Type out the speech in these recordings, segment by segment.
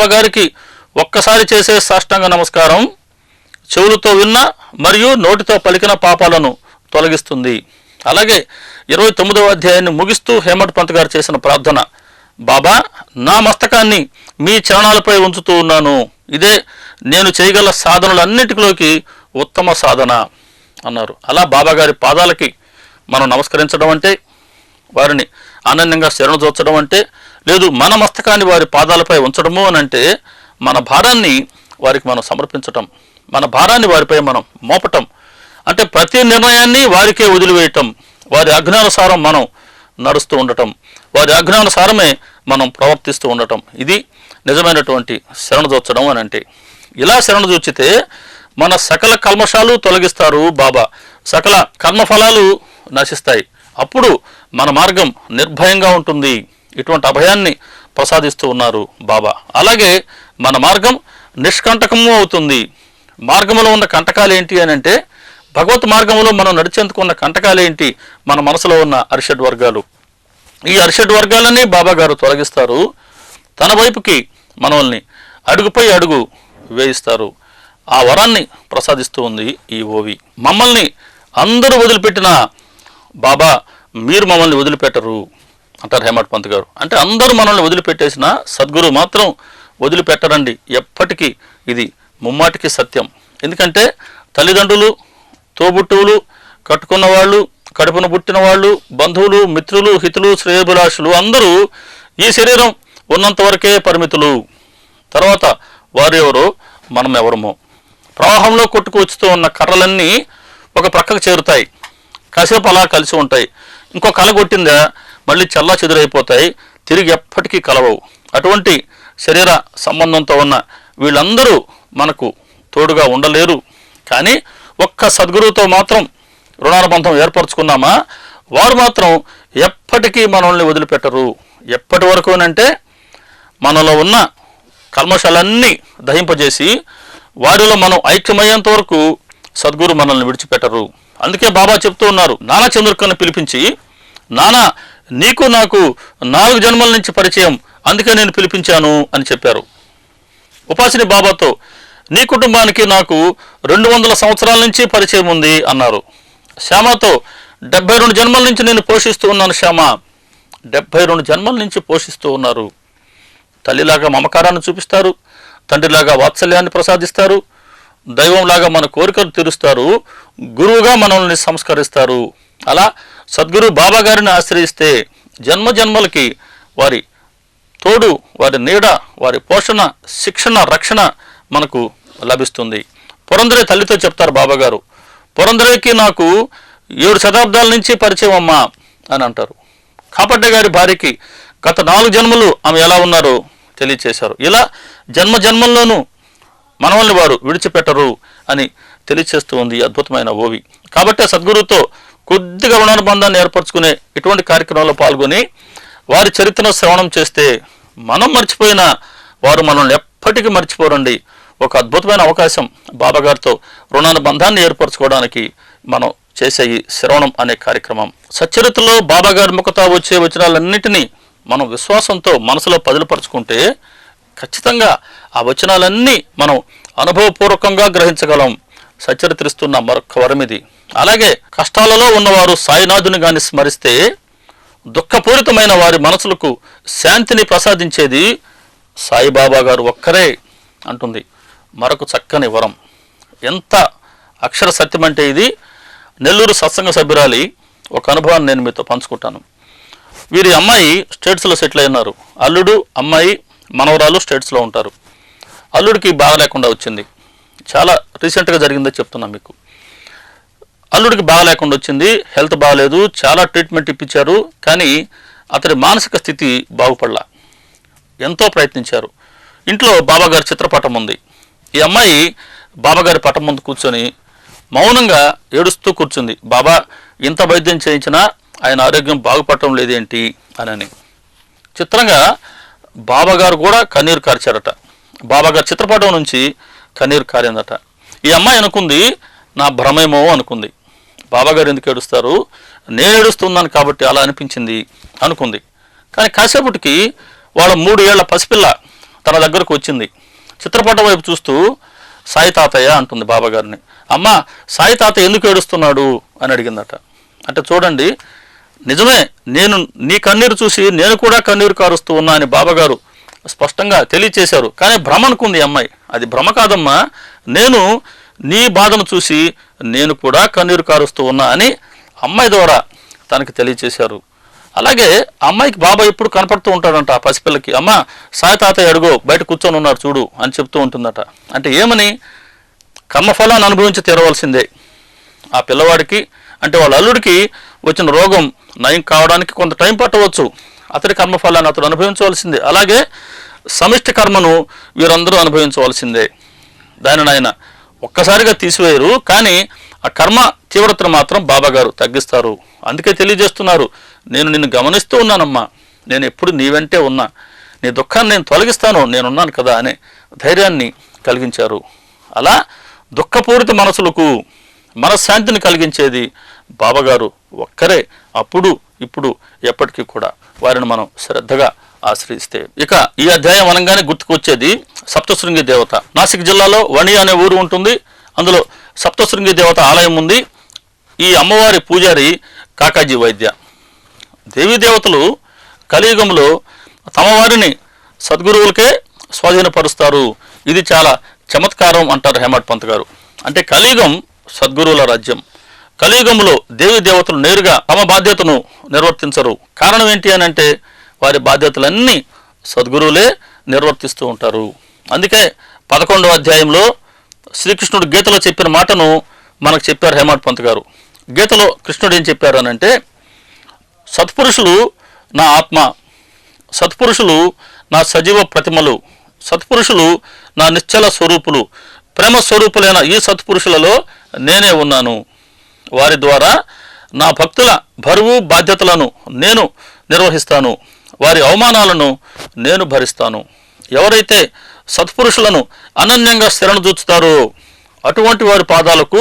బాబా గారికి ఒక్కసారి చేసే సాష్టాంగ నమస్కారం చెవులతో విన్న మరియు నోటితో పలికిన పాపాలను తొలగిస్తుంది. అలాగే 29వ అధ్యాయాన్ని ముగిస్తూ హేమట్ పంత్ గారు చేసిన ప్రార్థన, బాబా నా మస్తకాన్ని మీ చరణాలపై ఉంచుతూ ఉన్నాను, ఇదే నేను చేయగల సాధనలన్నిటిలోకి ఉత్తమ సాధన అన్నారు. అలా బాబా గారి పాదాలకి మనం నమస్కరించడం అంటే, వారిని అనన్యంగా శరణుజోర్చడం అంటే, లేదు మన మస్తకాన్ని వారి పాదాలపై ఉంచడము అని అంటే మన భారాన్ని వారికి మనం సమర్పించటం, మన భారాన్ని వారిపై మనం మోపటం, అంటే ప్రతి నిర్ణయాన్ని వారికే వదిలివేయటం, వారి ఆజ్ఞానుసారం మనం నడుస్తూ ఉండటం, వారి ఆజ్ఞానుసారమే మనం ప్రవర్తిస్తూ ఉండటం, ఇది నిజమైనటువంటి శరణుజోర్చడం అని అంటే. ఇలా శరణుజోర్చితే మన సకల కల్మషాలు తొలగిస్తారు బాబా, సకల కర్మఫలాలు నశిస్తాయి, అప్పుడు మన మార్గం నిర్భయంగా ఉంటుంది. ఇటువంటి అభయాన్ని ప్రసాదిస్తూ ఉన్నారు బాబా. అలాగే మన మార్గం నిష్కంటకము అవుతుంది. మార్గంలో ఉన్న కంటకాలు ఏంటి అని అంటే, భగవత్ మార్గంలో మనం నడిచేందుకు ఉన్న కంటకాలు ఏంటి? మన మనసులో ఉన్న అరిషడ్ వర్గాలు. ఈ అరిషడ్ వర్గాలన్నీ బాబా గారు తొలగిస్తారు, తన వైపుకి మనల్ని అడుగుపై అడుగు వేయిస్తారు. ఆ వరాన్ని ప్రసాదిస్తూ ఉంది ఈ ఓవి. మమ్మల్ని అందరూ వదిలిపెట్టిన బాబా మీరు మమ్మల్ని వదిలిపెట్టరు అంటారు హేమట్ పంత్ గారు. అంటే అందరూ మనల్ని వదిలిపెట్టేసిన సద్గురు మాత్రం వదిలిపెట్టరండి ఎప్పటికీ. ఇది ముమ్మాటికి సత్యం. ఎందుకంటే తల్లిదండ్రులు, తోబుట్టువులు, కట్టుకున్న వాళ్ళు, కడుపున పుట్టిన వాళ్ళు, బంధువులు, మిత్రులు, హితులు, శ్రేయోభిలాషులు అందరూ ఈ శరీరం ఉన్నంత వరకే పరిమితులు. తర్వాత వారు ఎవరో మనం ఎవరమో. ప్రవాహంలో కొట్టుకు వచ్చుతూ ఉన్న కర్రలన్నీ ఒక ప్రక్కకు చేరుతాయి, కాసేపు అలా కలిసి ఉంటాయి, ఇంకో కల కొట్టిందా మళ్ళీ చల్లా చెదురైపోతాయి, తిరిగి ఎప్పటికీ కలవవు. అటువంటి శరీర సంబంధంతో ఉన్న వీళ్ళందరూ మనకు తోడుగా ఉండలేరు. కానీ ఒక్క సద్గురువుతో మాత్రం రుణానుబంధం ఏర్పరచుకున్నామా, వారు మాత్రం ఎప్పటికీ మనల్ని వదిలిపెట్టరు. ఎప్పటి వరకు అంటే మనలో ఉన్న కల్మషాలన్నీ దహింపజేసి వారిలో మనం ఐక్యమయ్యేంత వరకు సద్గురు మనల్ని విడిచిపెట్టరు. అందుకే బాబా చెప్తూ ఉన్నారు, నానా చంద్రుకను పిలిపించి, నానా నీకు నాకు 4 జన్మల నుంచి పరిచయం, అందుకే నేను పిలిపించాను అని చెప్పారు. ఉపాసిని బాబాతో నీ కుటుంబానికి నాకు 200 సంవత్సరాల నుంచి పరిచయం ఉంది అన్నారు. శ్యామతో 72 జన్మల నుంచి నేను పోషిస్తూ ఉన్నాను శ్యామ, 72 జన్మల నుంచి పోషిస్తూ ఉన్నారు. తల్లిలాగా మమకారాన్ని చూపిస్తారు, తండ్రిలాగా వాత్సల్యాన్ని ప్రసాదిస్తారు, దైవంలాగా మన కోరికలు తీరుస్తారు, గురువుగా మనల్ని సంస్కరిస్తారు. అలా సద్గురు బాబా గారిని ఆశ్రయిస్తే జన్మ జన్మలకి వారి తోడు, వారి నీడ, వారి పోషణ, శిక్షణ, రక్షణ మనకు లభిస్తుంది. పురందరే తల్లితో చెప్తారు బాబా గారు, పురందరేకి నాకు 7 శతాబ్దాల నుంచి పరిచయం అమ్మా అని అంటారు. కాపడ్డ గారి భార్యకి గత 4 జన్మలు ఆమె ఎలా ఉన్నారో తెలియచేశారు. ఇలా జన్మ జన్మల్లోనూ మనల్ని వారు విడిచిపెట్టరు అని తెలియచేస్తూ ఉంది అద్భుతమైన ఓవి. కాబట్టి సద్గురువుతో కొద్దిగా రుణానుబంధాన్ని ఏర్పరచుకునే ఇటువంటి కార్యక్రమంలో పాల్గొని వారి చరిత్రను శ్రవణం చేస్తే మనం మర్చిపోయిన వారు మనల్ని ఎప్పటికీ మర్చిపోరండి. ఒక అద్భుతమైన అవకాశం బాబాగారితో రుణానుబంధాన్ని ఏర్పరచుకోవడానికి మనం చేసే ఈ శ్రవణం అనే కార్యక్రమం. సచ్చరిత్రలో బాబాగారి ముఖత వచ్చే వచనాలన్నింటినీ మనం విశ్వాసంతో మనసులో పదిలపరుచుకుంటే ఖచ్చితంగా ఆ వచనాలన్నీ మనం అనుభవపూర్వకంగా గ్రహించగలం. సచ్చరిత్రిస్తున్న మరొక వరం ఇది. అలాగే కష్టాలలో ఉన్నవారు సాయినాథుని గాని స్మరిస్తే దుఃఖపూరితమైన వారి మనసులకు శాంతిని ప్రసాదించేది సాయిబాబా గారు ఒక్కరే అంటుంది మరొక చక్కని వరం. ఎంత అక్షర సత్యం అంటే ఇది. నెల్లూరు సత్సంగ సభ్యురాలి ఒక అనుభవాన్ని నేను మీతో పంచుకుంటాను. వీరి అమ్మాయి స్టేట్స్లో సెటిల్ అయినారు. అల్లుడు, అమ్మాయి, మనవరాలు స్టేట్స్లో ఉంటారు. అల్లుడికి బాగా లేకుండా వచ్చింది. చాలా రీసెంట్గా జరిగిందని చెప్తున్నాను మీకు. అల్లుడికి బాగా లేకుండా వచ్చింది, హెల్త్ బాగాలేదు, చాలా ట్రీట్మెంట్ ఇప్పించారు, కానీ అతడి మానసిక స్థితి బాగుపడలా. ఎంతో ప్రయత్నించారు. ఇంట్లో బాబాగారి చిత్రపటం ఉంది. ఈ అమ్మాయి బాబాగారి పటం ముందు కూర్చొని మౌనంగా ఏడుస్తూ కూర్చుంది. బాబా ఇంత వైద్యం చేయించినా ఆయన ఆరోగ్యం బాగుపడటం లేదేంటి అని. చిత్రంగా బాబాగారు కూడా కన్నీరు కార్చారట. బాబాగారి చిత్రపటం నుంచి కన్నీరు కారిందట. ఈ అమ్మాయి అనుకుంది నా భ్రమేమో అనుకుంది. బాబాగారు ఎందుకు ఏడుస్తారు, నేను ఏడుస్తున్నాను కాబట్టి అలా అనిపించింది అనుకుంది. కానీ కాసేపటికి వాళ్ళ 3 ఏళ్ల పసిపిల్ల తన దగ్గరకు వచ్చింది. చిత్రపటం వైపు చూస్తూ సాయి తాతయ్య అంటుంది బాబాగారిని. అమ్మ, సాయి తాతయ్య ఎందుకు ఏడుస్తున్నాడు అని అడిగిందట. అంటే చూడండి, నిజమే, నేను నీ కన్నీరు చూసి నేను కూడా కన్నీరు కారుస్తూ ఉన్నా అని బాబాగారు స్పష్టంగా తెలియచేశారు. కానీ భ్రమ అనుకుంది అమ్మాయి. అది భ్రమ కాదమ్మా, నేను నీ బాధను చూసి నేను కూడా కన్నీరు కారుస్తూ ఉన్నా అని అమ్మాయి ద్వారా తనకి తెలియచేశారు. అలాగే అమ్మాయికి బాబా ఎప్పుడు కనపడుతూ ఉంటాడంట ఆ పసిపిల్లకి. అమ్మ, సాయి తాతయ్య అడుగో బయట కూర్చొని ఉన్నారు చూడు అని చెప్తూ ఉంటుందట. అంటే ఏమని? కర్మఫలాన్ని అనుభవించి తీరవలసిందే ఆ పిల్లవాడికి. అంటే వాళ్ళ అల్లుడికి వచ్చిన రోగం నయం కావడానికి కొంత టైం పట్టవచ్చు, అతడి కర్మఫలాన్ని అతడు అనుభవించవలసిందే. అలాగే సమిష్టి కర్మను వీరందరూ అనుభవించవలసిందే. దానిని ఆయన ఒక్కసారిగా తీసివేయరు, కానీ ఆ కర్మ తీవ్రతను మాత్రం బాబాగారు తగ్గిస్తారు. అందుకే తెలియజేస్తున్నారు, నేను నిన్ను గమనిస్తూ ఉన్నానమ్మా, నేను ఎప్పుడు నీ వెంటే ఉన్నా, నీ దుఃఖాన్ని నేను తొలగిస్తాను, నేనున్నాను కదా అనే ధైర్యాన్ని కలిగించారు. అలా దుఃఖపూరిత మనసులకు మనశ్శాంతిని కలిగించేది బాబాగారు ఒక్కరే. అప్పుడు ఇప్పుడు ఎప్పటికీ కూడా వారిని మనం శ్రద్ధగా ఆశ్రయిస్తే. ఇక ఈ అధ్యాయం అనగానే గుర్తుకొచ్చేది సప్తశృంగి దేవత. నాసిక్ జిల్లాలో వణి అనే ఊరు ఉంటుంది. అందులో సప్తశృంగి దేవత ఆలయం ఉంది. ఈ అమ్మవారి పూజారి కాకాజీ వైద్య. దేవీ దేవతలు కలియుగంలో తమ వారిని సద్గురువులకే స్వాధీనపరుస్తారు. ఇది చాలా చమత్కారం అంటారు హేమట్ పంత్ గారు. అంటే కలియుగం సద్గురువుల రాజ్యం. కలియుగంలో దేవీ దేవతలు నేరుగా తమ బాధ్యతను నిర్వర్తించరు. కారణం ఏంటి అని అంటే వారి బాధ్యతలన్నీ సద్గురువులే నిర్వర్తిస్తూ ఉంటారు. అందుకే 11వ అధ్యాయంలో శ్రీకృష్ణుడు గీతలో చెప్పిన మాటను మనకు చెప్పారు హేమట్ పంత్ గారు. గీతలో కృష్ణుడు ఏం చెప్పారు అని అంటే, సత్పురుషులు నా ఆత్మ, సత్పురుషులు నా సజీవ ప్రతిమలు, సత్పురుషులు నా నిశ్చల స్వరూపులు, ప్రేమ స్వరూపులైన ఈ సత్పురుషులలో నేనే ఉన్నాను. వారి ద్వారా నా భక్తుల బరువు బాధ్యతలను నేను నిర్వహిస్తాను, వారి అవమానాలను నేను భరిస్తాను. ఎవరైతే సత్పురుషులను అనన్యంగా శరణు చూచుతారో అటువంటి వారి పాదాలకు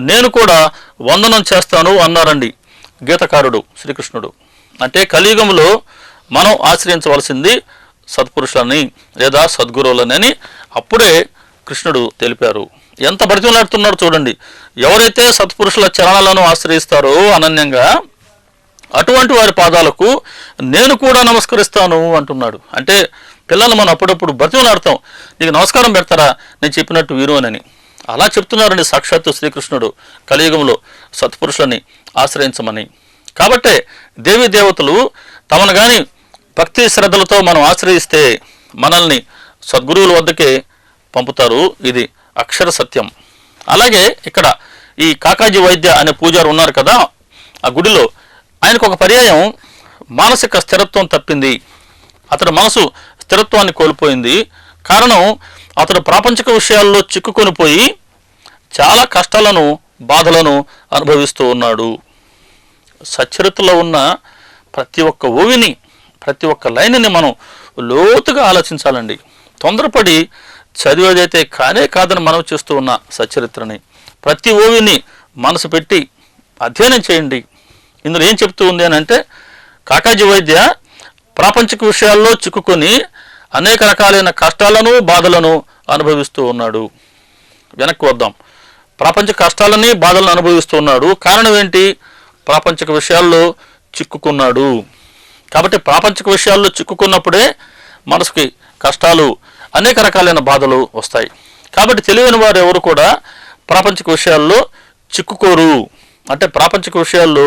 నేను కూడా వందనం చేస్తాను అన్నారండి గీతకారుడు శ్రీకృష్ణుడు. అంటే కలియుగంలో మనం ఆశ్రయించవలసింది సత్పురుషులని లేదా సద్గురువులని అప్పుడే కృష్ణుడు తెలిపారు. ఎంత బతిమలాడుతున్నాడు చూడండి. ఎవరైతే సత్పురుషుల చరణాలను ఆశ్రయిస్తారో అనన్యంగా అటువంటి వారి పాదాలకు నేను కూడా నమస్కరిస్తాను అంటున్నాడు. అంటే పిల్లలు మనం అప్పుడప్పుడు బతిమలాడతాం, నీకు నమస్కారం పెడతారా నేను చెప్పినట్టు వీరునని. అలా చెప్తున్నారండి సాక్షాత్తు శ్రీకృష్ణుడు కలియుగంలో సత్పురుషులని ఆశ్రయించమని. కాబట్టే దేవీ దేవతలు తమను కానీ భక్తి శ్రద్ధలతో మనం ఆశ్రయిస్తే మనల్ని సద్గురువుల వద్దకే పంపుతారు. ఇది అక్షర సత్యం. అలాగే ఇక్కడ ఈ కాకాజీ వైద్య అనే పూజారు ఉన్నారు కదా, ఆ గుడిలో ఆయనకు ఒక పర్యాయం మానసిక స్థిరత్వం తప్పింది. అతడి మనసు స్థిరత్వాన్ని కోల్పోయింది. కారణం అతడు ప్రాపంచిక విషయాల్లో చిక్కుకొని పోయి చాలా కష్టాలను బాధలను అనుభవిస్తూ ఉన్నాడు. సచ్చరిత్రలో ఉన్న ప్రతి ఒక్క ఓవిని ప్రతి ఒక్క లైన్ని మనం లోతుగా ఆలోచించాలండి. తొందరపడి చదివేదైతే కానే కాదని మనం చేస్తూ ఉన్న సచ్చరిత్రని ప్రతి ఓవిని మనసు పెట్టి అధ్యయనం చేయండి. ఇందులో ఏం చెప్తూ ఉంది అని అంటే, కాకాజీ వైద్య ప్రాపంచిక విషయాల్లో చిక్కుకొని అనేక రకాలైన కష్టాలను బాధలను అనుభవిస్తూ ఉన్నాడు. వెనక్కి వద్దాం. ప్రాపంచిక కష్టాలని బాధలను అనుభవిస్తూ ఉన్నాడు. కారణం ఏంటి? ప్రాపంచిక విషయాల్లో చిక్కుకున్నాడు. కాబట్టి ప్రాపంచిక విషయాల్లో చిక్కుకున్నప్పుడే మనసుకి కష్టాలు అనేక రకాలైన బాధలు వస్తాయి. కాబట్టి తెలియని వారు ఎవరు కూడా ప్రాపంచిక విషయాల్లో చిక్కుకోరు. అంటే ప్రాపంచిక విషయాల్లో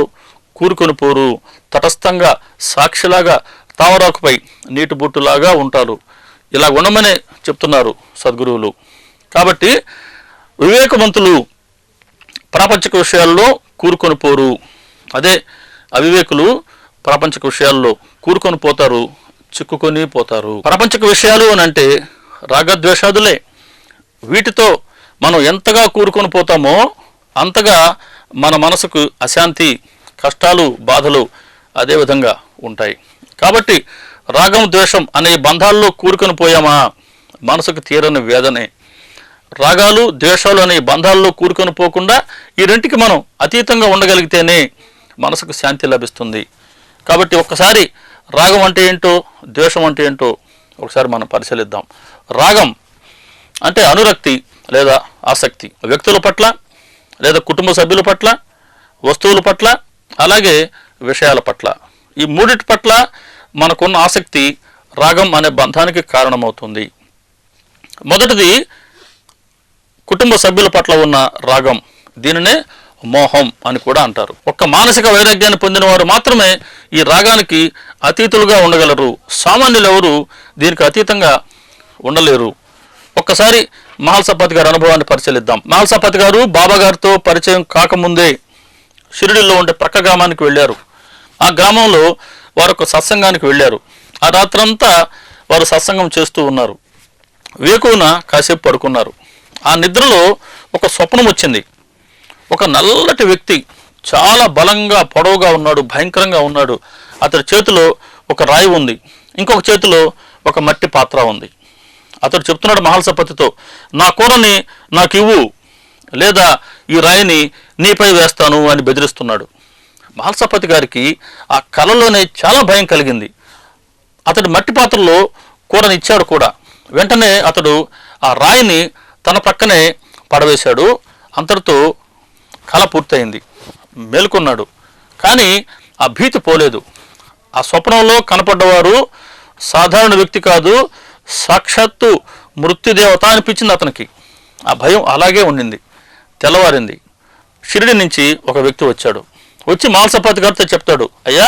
కూరుకొని పోరు. తటస్థంగా సాక్షిలాగా తామరాకుపై నీటి బొట్టులాగా ఉంటారు. ఇలా ఉండమనే చెప్తున్నారు సద్గురువులు. కాబట్టి వివేకవంతులు ప్రాపంచిక విషయాల్లో కూరుకొని పోరు. అదే అవివేకులు ప్రాపంచిక విషయాల్లో కూరుకొని పోతారు, చిక్కుకొని పోతారు. ప్రాపంచిక విషయాలు అని అంటే రాగద్వేషాదులే. వీటితో మనం ఎంతగా కూరుకొని పోతామో అంతగా మన మనసుకు అశాంతి, కష్టాలు, బాధలు అదేవిధంగా ఉంటాయి. కాబట్టి రాగం ద్వేషం అనే బంధాల్లో కూరుకొని పోయామా మనసుకు తీరని వేదనే. రాగాలు ద్వేషాలు అనే బంధాల్లో కూరుకొని పోకుండా ఈ రెంటికి మనం అతీతంగా ఉండగలిగితేనే మనసుకు శాంతి లభిస్తుంది. కాబట్టి ఒక్కసారి రాగం అంటే ఏంటో ద్వేషం అంటే ఏంటో ఒకసారి మనం పరిశీలిద్దాం. రాగం అంటే అనురక్తి లేదా ఆసక్తి, వ్యక్తుల పట్ల లేదా కుటుంబ సభ్యుల పట్ల, వస్తువుల పట్ల, అలాగే విషయాల పట్ల. ఈ మూడిటి పట్ల మనకున్న ఆసక్తి రాగం అనే బంధానికి కారణమవుతుంది. మొదటిది కుటుంబ సభ్యుల పట్ల ఉన్న రాగం, దీనినే మోహం అని కూడా అంటారు. ఒక్క మానసిక వైరాగ్యాన్ని పొందిన వారు మాత్రమే ఈ రాగానికి అతీతులుగా ఉండగలరు. సామాన్యులు ఎవరు దీనికి అతీతంగా ఉండలేరు. ఒక్కసారి మహల్సాపతి గారి అనుభవాన్ని పరిశీలిద్దాం. మహల్సాపతి గారు బాబా గారితో పరిచయం కాకముందే షిరిడీలో ఉండే ప్రక్క గ్రామానికి వెళ్ళారు. ఆ గ్రామంలో వారు ఒక సత్సంగానికి వెళ్ళారు. ఆ రాత్రంతా వారు సత్సంగం చేస్తూ ఉన్నారు. వేకువన కాసేపు పడుకున్నారు. ఆ నిద్రలో ఒక స్వప్నం వచ్చింది. ఒక నల్లటి వ్యక్తి చాలా బలంగా పొడవుగా ఉన్నాడు, భయంకరంగా ఉన్నాడు. అతడి చేతిలో ఒక రాయి ఉంది, ఇంకొక చేతిలో ఒక మట్టి పాత్ర ఉంది. అతడు చెప్తున్నాడు మహల్సాపతితో, నా కూరని నాకు ఇవ్వు, లేదా ఈ రాయిని నీపై వేస్తాను అని బెదిరిస్తున్నాడు. మహల్సాపతి గారికి ఆ కలలోనే చాలా భయం కలిగింది. అతడు మట్టి పాత్రలో కూరని ఇచ్చాడు కూడా. వెంటనే అతడు ఆ రాయిని తన పక్కనే పడవేశాడు. అంతటితో కల పూర్తయింది. మేలుకున్నాడు. కానీ ఆ భీతి పోలేదు. ఆ స్వప్నంలో కనపడ్డవారు సాధారణ వ్యక్తి కాదు, సాక్షాత్తు మృత్యుదేవత అనిపించింది అతనికి. ఆ భయం అలాగే ఉండింది. తెల్లవారింది. షిరిడి నుంచి ఒక వ్యక్తి వచ్చాడు. వచ్చి మహల్సాపతి గారితో చెప్తాడు, అయ్యా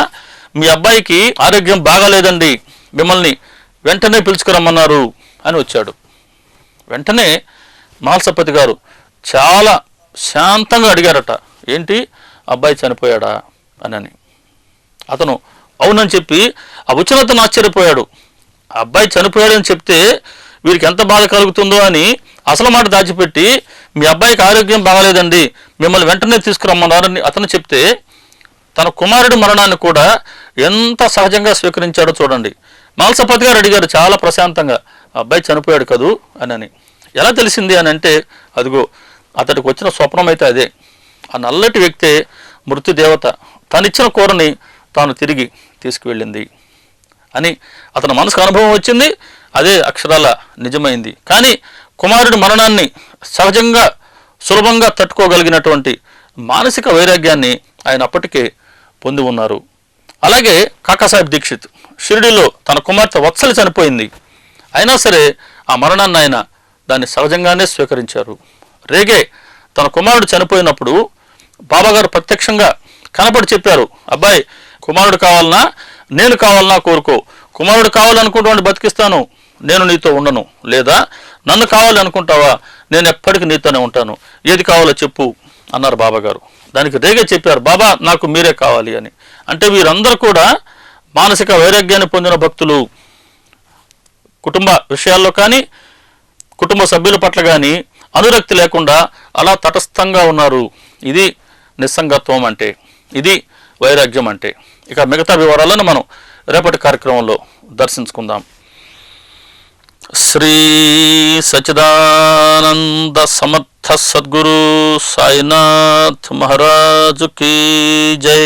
మీ అబ్బాయికి ఆరోగ్యం బాగాలేదండి, మిమ్మల్ని వెంటనే పిలుచుకురమ్మన్నారు అని వచ్చాడు. వెంటనే మహల్సాపతి గారు చాలా శాంతంగా అడిగారట, ఏంటి అబ్బాయి చనిపోయాడా అని. అతను అవునని చెప్పి ఆ వచ్చిన అతను ఆశ్చర్యపోయాడు. ఆ అబ్బాయి చనిపోయాడని చెప్తే వీరికి ఎంత బాధ కలుగుతుందో అని అసలు మాట దాచిపెట్టి మీ అబ్బాయికి ఆరోగ్యం బాగాలేదండి, మిమ్మల్ని వెంటనే తీసుకురమ్మన్నారని అతను చెప్తే తన కుమారుడి మరణాన్ని కూడా ఎంత సహజంగా స్వీకరించాడో చూడండి. మహల్సాపతి గారు అడిగారు చాలా ప్రశాంతంగా, అబ్బాయి చనిపోయాడు కదూ అని. ఎలా తెలిసింది అని అంటే, అదిగో అతడికి వచ్చిన స్వప్నం అయితే అదే. ఆ నల్లటి వ్యక్తే మృత్యుదేవత తనిచ్చిన కూరని తాను తిరిగి తీసుకువెళ్ళింది అని అతని మనసుకు అనుభవం వచ్చింది. అదే అక్షరాల నిజమైంది. కానీ కుమారుడి మరణాన్ని సహజంగా సులభంగా తట్టుకోగలిగినటువంటి మానసిక వైరాగ్యాన్ని ఆయన అప్పటికే పొంది ఉన్నారు. అలాగే కాకాసాహెబ్ దీక్షిత్ షిరిడీలో తన కుమార్తె వత్సలి చనిపోయింది. అయినా సరే ఆ మరణాన్ని ఆయన దాన్ని సహజంగానే స్వీకరించారు. రేగే తన కుమారుడు చనిపోయినప్పుడు బాబాగారు ప్రత్యక్షంగా కనపడి చెప్పారు, అబ్బాయి కుమారుడు కావాలన్నా నేను కావాలన్నా కోరుకో, కుమారుడు కావాలనుకుంటే బతికిస్తాను, నేను నీతో ఉండను, లేదా నన్ను కావాలి అనుకుంటావా, నేను ఎప్పటికీ నీతోనే ఉంటాను, ఏది కావాలో చెప్పు అన్నారు బాబాగారు. దానికి రేగే చెప్పారు, బాబా నాకు మీరే కావాలి అని. అంటే వీరందరూ కూడా మానసిక వైరాగ్యాన్ని పొందిన భక్తులు. కుటుంబ విషయాల్లో కానీ కుటుంబ సభ్యుల పట్ల కానీ అనురక్తి లేకుండా అలా తటస్థంగా ఉన్నారు. ఇది నిస్సంగత్వం అంటే, ఇది వైరాగ్యం అంటే. ఇక మిగతా వివరాలను మనం రేపటి కార్యక్రమంలో దర్శించుకుందాం. శ్రీ సచ్చిదానంద సమర్థ సద్గురు సాయినాథ్ మహారాజు కీ జై.